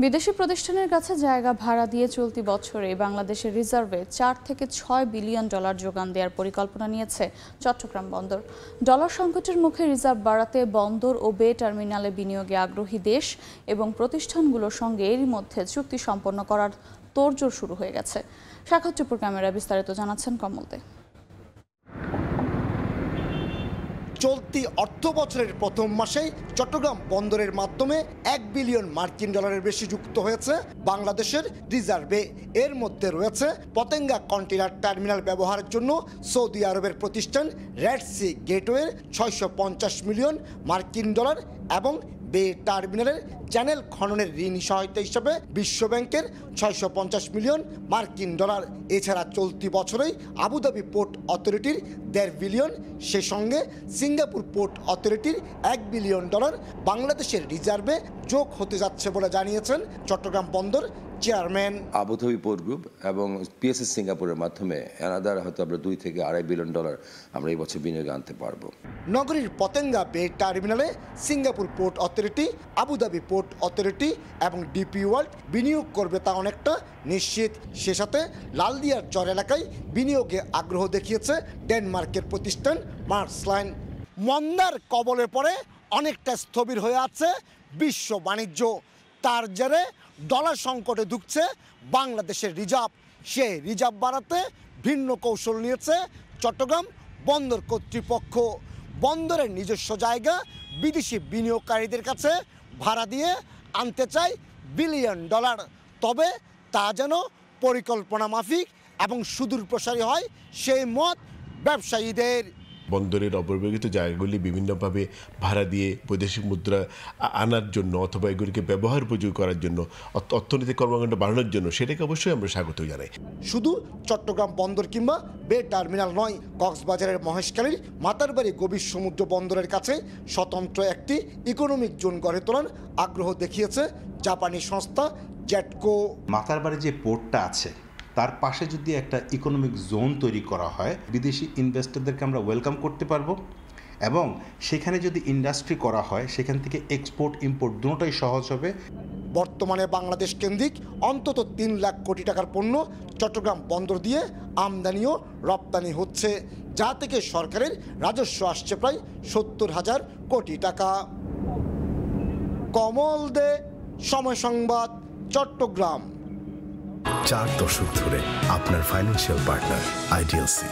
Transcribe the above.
বিদেশি প্রতিষ্ঠানের কাছে জায়গা ভাড়া দিয়ে চলতি বছরে বাংলাদেশের রিজার্ভে 4 থেকে 6 বিলিয়ন ডলার যোগান দেওয়ার পরিকল্পনা নিয়েছে চট্টগ্রাম বন্দর। ডলার সংকটের মুখে রিজার্ভ বাড়াতে বন্দর ও বে টার্মিনালে বিনিয়োগে আগ্রহী দেশ এবং প্রতিষ্ঠানগুলোর সঙ্গে এরই মধ্যে চুক্তি সম্পন্ন করার তোড়জোড় শুরু হয়ে গেছে। সাক্ষাৎকার ক্যামেরায় বিস্তারিত জানাচ্ছেন কমল দে। চলতি অর্থ বছরের প্রথম মাসেই চট্টগ্রাম বন্দরের মাধ্যমে 1 বিলিয়ন মার্কিন ডলারের বেশি যুক্ত হয়েছে বাংলাদেশের রিজার্ভে। এর মধ্যে রয়েছে পতেঙ্গা কন্টেইনার টার্মিনাল ব্যবহারের জন্য সৌদি আরবের প্রতিষ্ঠান রেড সি গেটওয়ের 650 মিলিয়ন মার্কিন ডলার এবং বে টার্মিনালের চ্যানেল খননের ঋণ সহায়তা হিসেবে বিশ্বব্যাংকের 650 মিলিয়ন মার্কিন ডলার। এছাড়া চলতি বছরেই আবুধাবি পোর্ট অথরিটির 1.5 বিলিয়ন, সে সঙ্গে সিঙ্গাপুর পোর্ট অথরিটির 1 বিলিয়ন ডলার বাংলাদেশের রিজার্ভে যোগ হতে যাচ্ছে বলে জানিয়েছেন চট্টগ্রাম বন্দর চেয়ারম্যান। আবুধাবি পোর্ট গ্রুপ এবং পিএসএস সিঙ্গাপুরের মাধ্যমে এনাদার হয়তো আমরা 2 থেকে 2.5 বিলিয়ন ডলার আমরা এই বছর বিনিয়োগে আনতে পারবো। নগরীর পতেঙ্গা বে টার্মিনালে Singapore port authority, Abu Dhabi port authority এবং ডিপি ওয়ার্ল্ড বিনিয়োগ করবে তা অনেকটা নিশ্চিত। সে সাথে লালদিয়ার চর এলাকায় বিনিয়োগে আগ্রহ দেখিয়েছে ডেনমার্কের প্রতিষ্ঠান মার্সলাইন। মন্দার কবলে পড়ে অনেকটা স্থবির হয়ে আছে বিশ্ব বাণিজ্য। তার জেরে ডলার সংকটে ঢুকছে বাংলাদেশের রিজার্ভ। সে রিজার্ভ বাড়াতে ভিন্ন কৌশল নিয়েছে চট্টগ্রাম বন্দর কর্তৃপক্ষ। বন্দরের নিজস্ব জায়গা বিদেশি বিনিয়োগকারীদের কাছে ভাড়া দিয়ে আনতে চায় বিলিয়ন ডলার। তবে তা যেন পরিকল্পনা মাফিক এবং সুদূর প্রসারী হয় সেই মত ব্যবসায়ীদের। বন্দরের অপব্যবহৃত জায়গাগুলি বিভিন্নভাবে ভাড়া দিয়ে বৈদেশিক মুদ্রা আনার জন্য অথবা এগুলিকে ব্যবহার উপযোগী করার জন্য, অর্থনৈতিক কর্মকাণ্ড বাড়ানোর জন্য, সেটাকে অবশ্যই আমরা স্বাগত জানাই। শুধু চট্টগ্রাম বন্দর কিংবা বে টার্মিনাল নয়, কক্সবাজারের মহেশখালীর মাতারবাড়ি গভীর সমুদ্র বন্দরের কাছে স্বতন্ত্র একটি ইকোনমিক জোন গড়ে তোলার আগ্রহ দেখিয়েছে জাপানি সংস্থা জেটকো। মাতারবাড়ি যে পোর্টটা আছে তার পাশে যদি একটা ইকোনমিক জোন তৈরি করা হয়, বিদেশি ইনভেস্টরদেরকে আমরা ওয়েলকাম করতে পারবো এবং সেখানে যদি ইন্ডাস্ট্রি করা হয় সেখান থেকে এক্সপোর্ট ইম্পোর্ট দুটোটাই সহজ হবে। বর্তমানে বাংলাদেশ কেন্দ্রিক অন্তত 3 লাখ কোটি টাকার পণ্য চট্টগ্রাম বন্দর দিয়ে আমদানি ও রপ্তানি হচ্ছে, যা থেকে সরকারের রাজস্ব আসছে প্রায় 70,000 কোটি টাকা। কমল দে, সময় সংবাদ, চট্টগ্রাম। 4 দশক ধরে আপনার ফাইন্যান্সিয়াল পার্টনার আইডিএলসি।